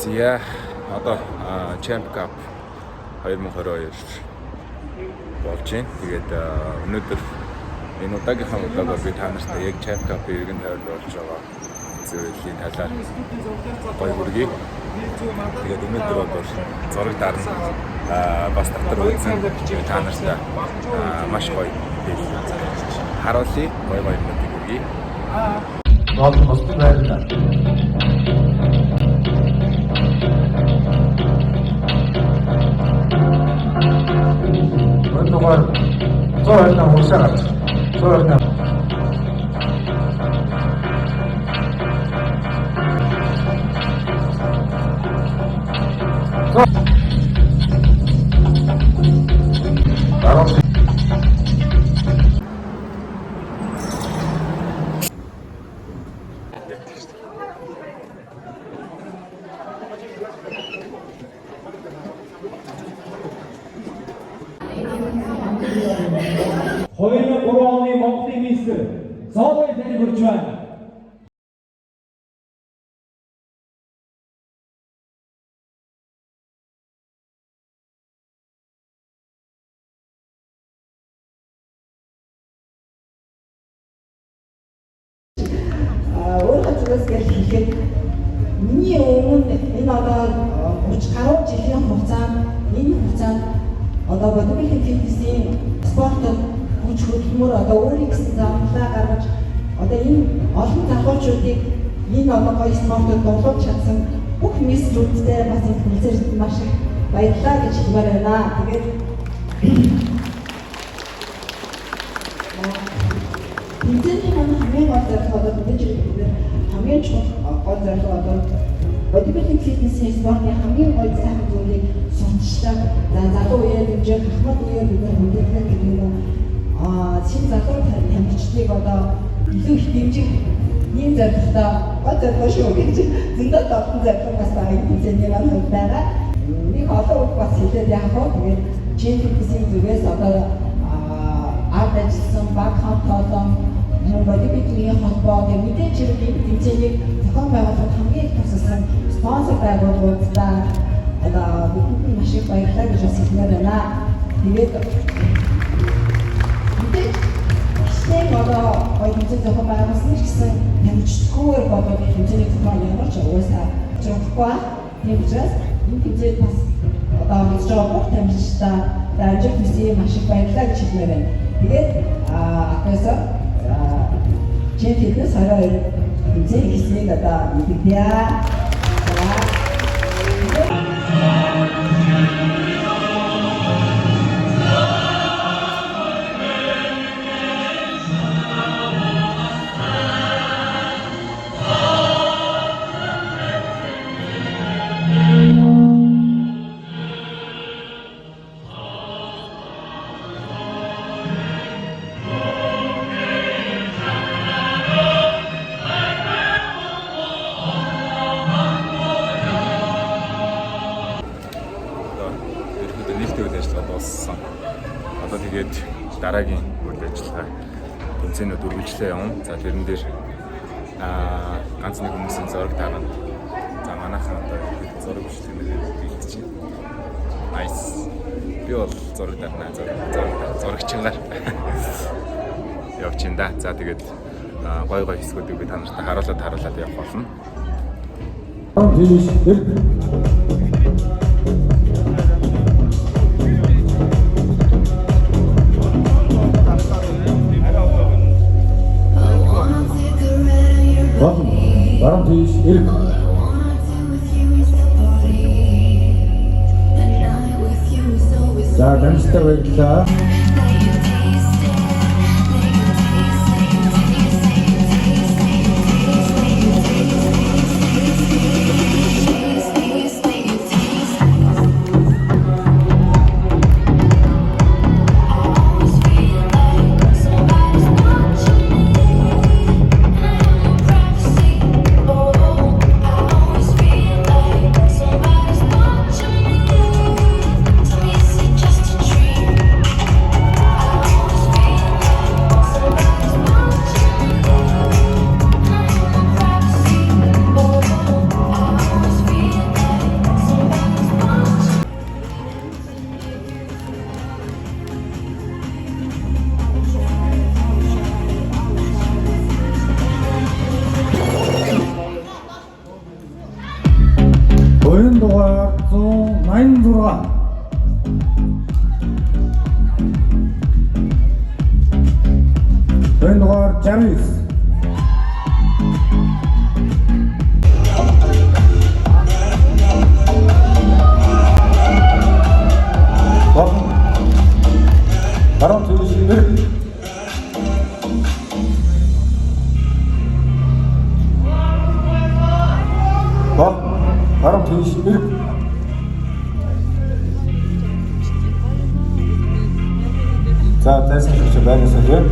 Яа одоо Champ Cup 2022 болж байна. Тэгээд өнөөдөр энэ удаагийнхаа удаагаар би та нартай яг Champ Cup-ийн иргэн тойронд болж байгаа зүйлийн талаар гоё хүргэе. Тэгээд өнөөдөр бол зураг дарна бас дотор үзэн та нартай маш гоё харуулъя. Гоё юмнуудыг хүргэе. Босч байна. Өнөөдөр 120 хурсаа гарч 120 2003 оны Монголын министр Зоолой таныг хүрч байна. Өөрөө зүгээс хэлэхэд миний өмнө энэ одоо 30 гаруй жилийн хугацаанд одоо бодит фитнесийн спортод хүч хөдөлмөр одоо өөрийн гэсэн замлаа гаргаж одоо энэ олон залуучуудыг энэ одоо гоё спортод дуулуулж чадсан бүх мистерүүдтэй бас энэ хүлцээрд маш их баярлалаа гэж хэлмээр байна. Тэгээд Эцэг хамгийн гол зорилго одоо бидний хамгийн чухал гол зорилго одоо бодибилдинг фитнесийн спортын хамгийн гоё сайхан зүйлийг сурталчлаа. За залуу үеэр хэмжээ хахмад үеэр бид нар хүндэтгэх гэдэг юм уу? Шинэ залуу тамирчдыг одоо илүү их дэмжих ийм зорилготой гол зорилго шүү гэж зөндөө толгой зорилго бас байгаа хэмжээний маань байгаа. Нэг олон үг бас хэлээд яах вэ? Тэгээд чин фитнесийн зүгээс одоо ард ажилласан баг хамтолон бодибилдингийн холбоо гэдэг мэдээж хэрэг тэмцээнийг зохион байгуулахад хамгийн их тусалсан спонсор байгууллагуудаа одоо бүгд маш их баярлалаа гэж хэлмээр байна. Тэгээд мэдээж хэсэг одоо гоё тэмцээн зохион байгуулсан ч гэсэн тамирчдгүйгээр бодоод тэмцээний зохион ямар ч угаасаа зөвхөн тийм учраас энэ тэмцээнд бас одоо хийж байгаа бүх тамирчдаа дайжиг хүсье маш их баярлалаа гэж хэлмээр байна. Тэгээд атаасаа Фитнес 22 тэмцээн хийснийг одоо мэдгийа. Одоо тэгээд дараагийн үйл ажиллагаа тэмцээнүүд үргэлжлээ явна. За тэрэн дээр ганц нэг хүмүүсийн зураг таарна. За манайхан одоо зураг бичлэгнээр бэлдэж байна. Nice. Би бол зураг таарна. Зурагчингаар явж байна да. За тэгээд гой хэсгүүдийг би та нартай харуулад явах болно. Баруун тийш эрг. За дамжтай баярлалаа. 86 энэ дугаар 69 Баруун төвшинээр баруун төвшинээр за тасч байгаасаа тийм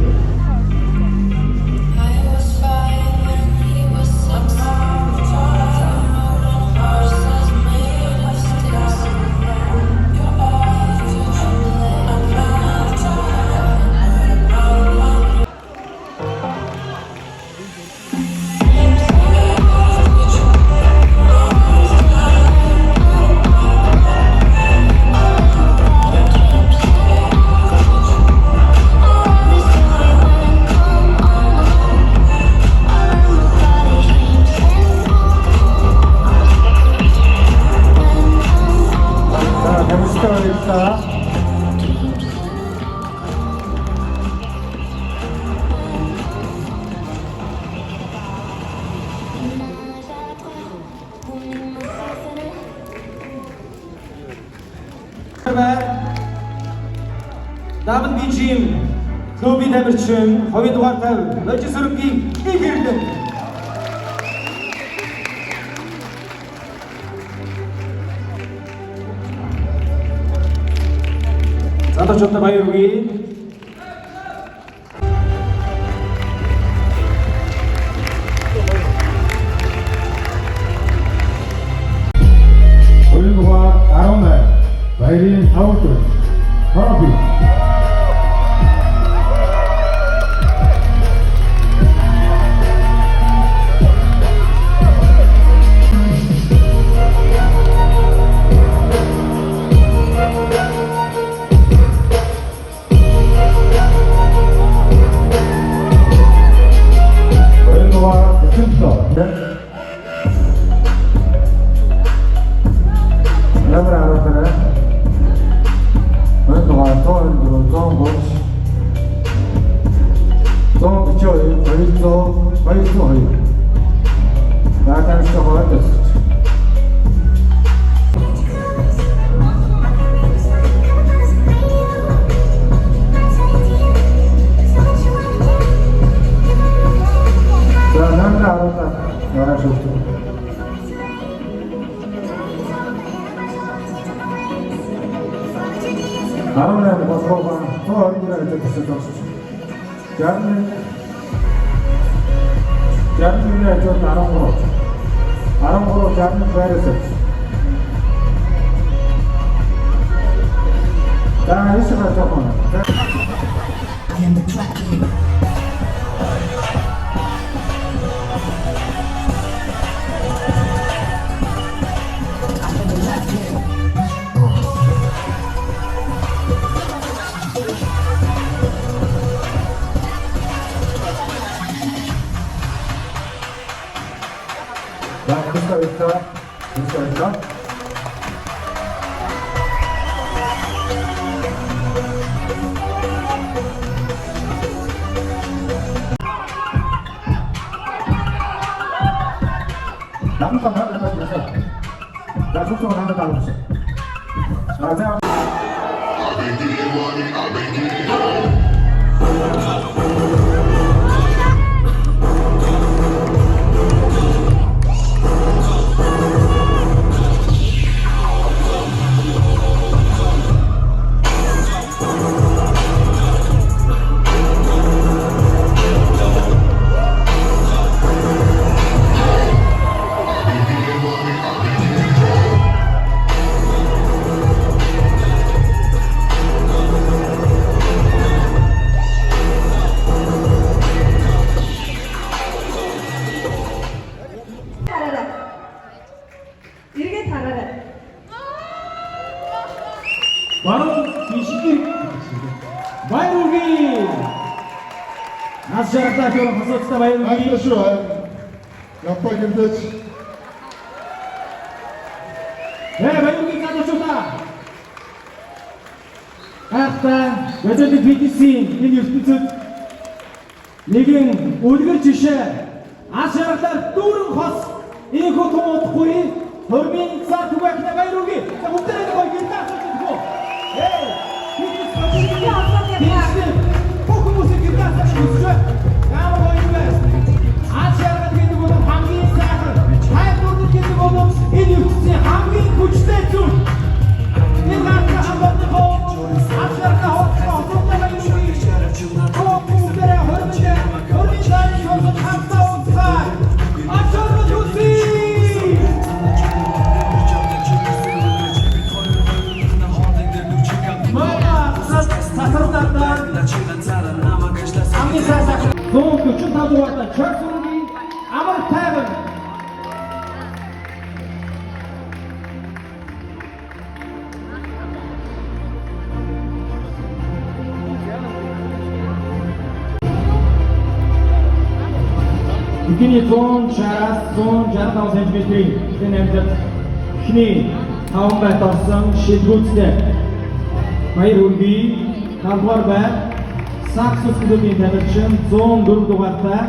WBGM клубын тамирчин 2 дугаар 50 Ложи Сүргийн их хэрлээ. Задачтай баяр хүргэе. Хоёрдугаар 18 баярын 5 дугаар Хараби Yapma girdik. 네, 매국인 가족조사 Гайхалтай бодит фитнесийн энэ ертөнцид нэгэн үлгэр жишээ аж аргалаар дүүрэн хос ийхүү том удахгүй хормын цаа түгэхнэ баяр үгүй. Бүгдээ гоё гитар сонсох. Фитнес бачиг хүмүүс гитар сонсох. Ямар гоё юм бэ? Аж аргал гэдэг нь хамгийн сайхан хайрууд гэдэг нь энэ ертөнцийн хамгийн хүчтэй зүйл. Энэ наадах хамгаалах аж аргал хоцрогтой баяр үгүй. Зон 45 дугаарда Чаксургийн амар тайван Бидний 165 см-ийн энэ амьд ихний 5 байт орсон шилгүүцтэй баяр үрbii халбар бай Саксус клубын тамирчин 104 дугаартай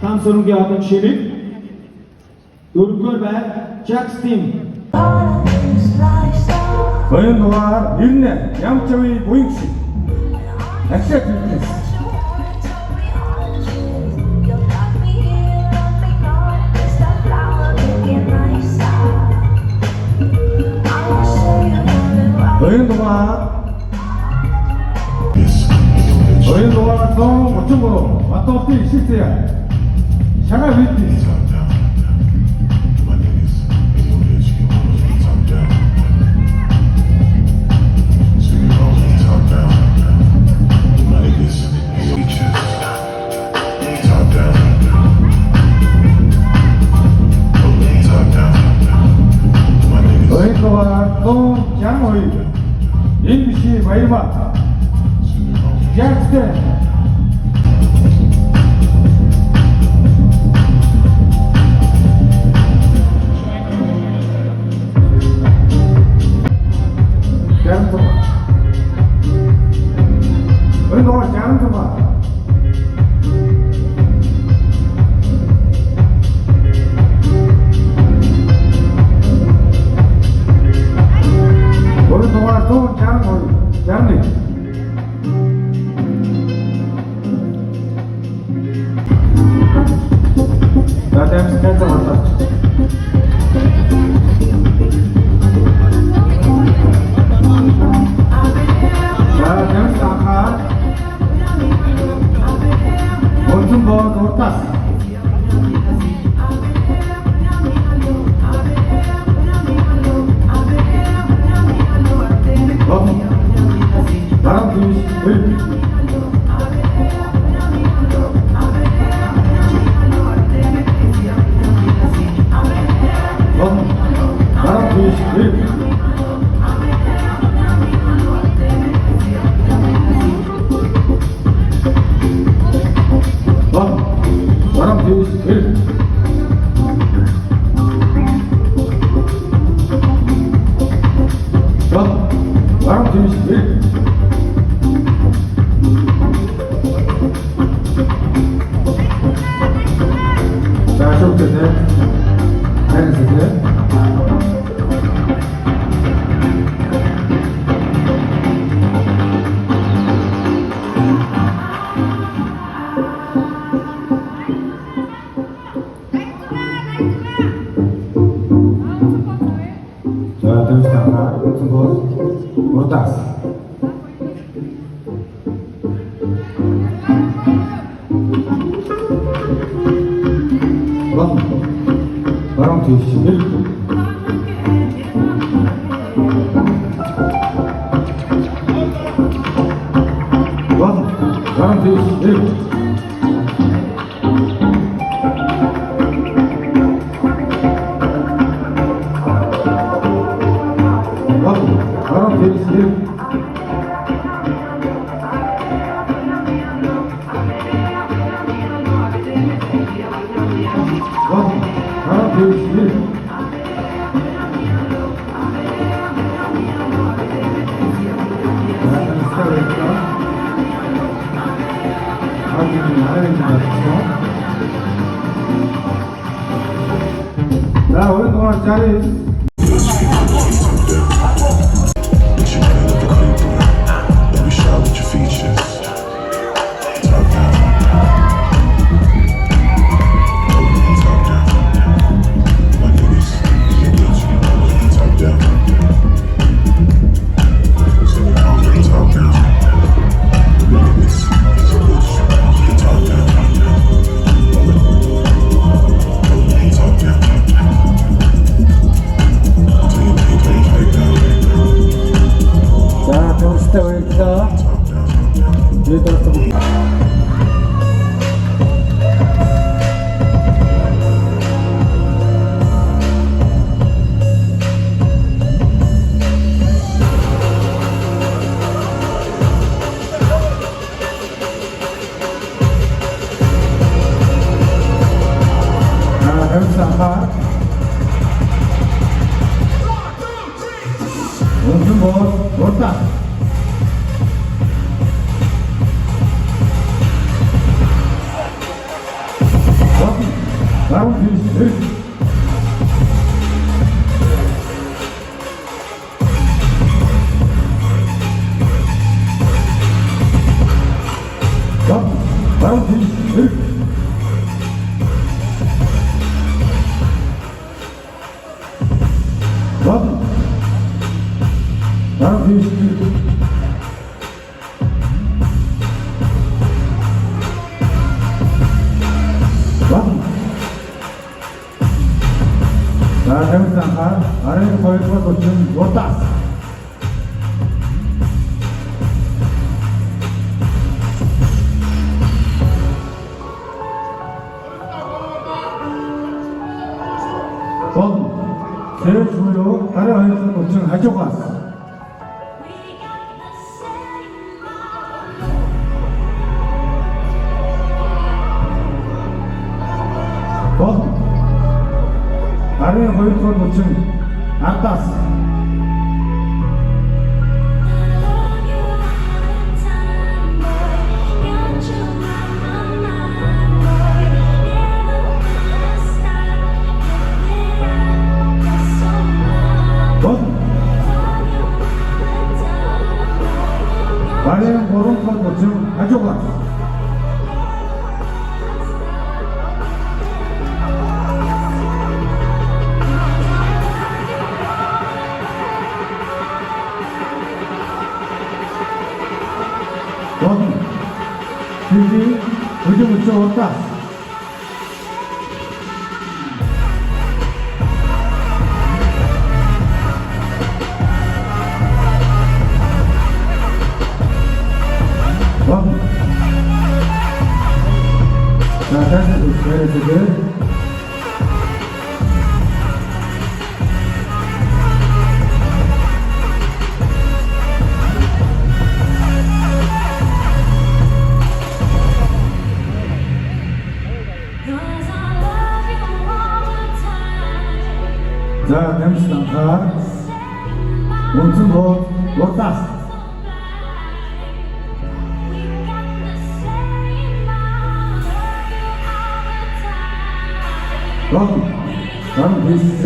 Самсургийн одон ширэг 4-р бай Jax Team Баян дугаар 98 Ямчави буйн шиг. Ахшаа фитнес. Баян дугаар 133 Батболтын ишигтэй шагаа фитнес. Баян дугаар 162 энэ биши баярмаа. Jackson. number 40. But you play with the creeper. Don't be shy with your features. Top down. Top down. My niggas, you bitch. Top down. Top down. My niggas, you bitch. Top down. Top down. 자, 병스타 웨이입니다. 리더스 병스타 한 원승 왔다. 라운드 피니시. 라운드 피니시. 라운드 피니시. 자, 대문상판 아래에서 거기서 도중 왔다. 제일 중요 아래에서 도중 하자고 왔어. 아래에 거기서 도중 안 땄어. 아래에 오른쪽 도중 가져고 왔어. 필기 의정부터 왔다. 자, 다시 내려주세요. 자, 뱀스 단타 원승호 왔다. 다음 베이스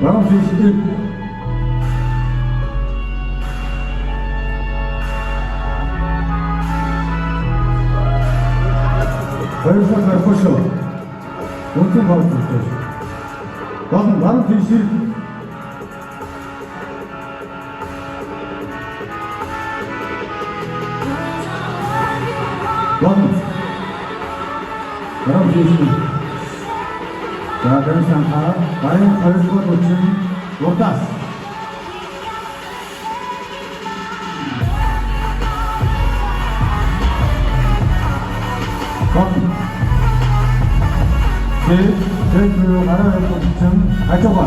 다음 베이스 여기서 잘 보시오. 원투 바우스. 나는 DC. 나는 DC. 자, 그래서 나는 가르치고 놓친 로타스. 제일 주요 알아야 될 것은 가져가.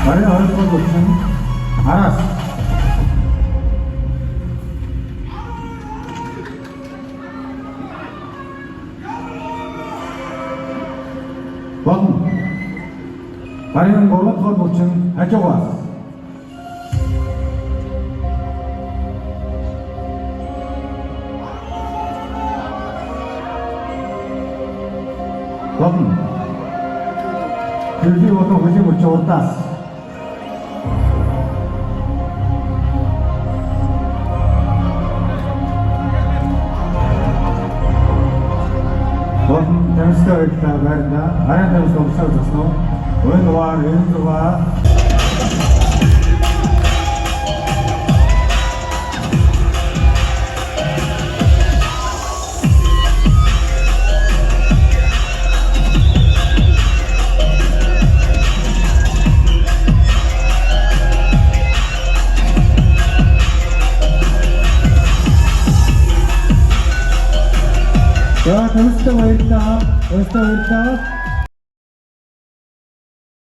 알아야 할 것은 알았어. болон гарын 3 дугаар бүчин хажуугаас болон Тэрний болон хөлийн мөч урдаас болон тамирчтай байдлаа байрна харин тамирч уусаа төснө өнвар энзва 자, тамирчтай баярлалаа.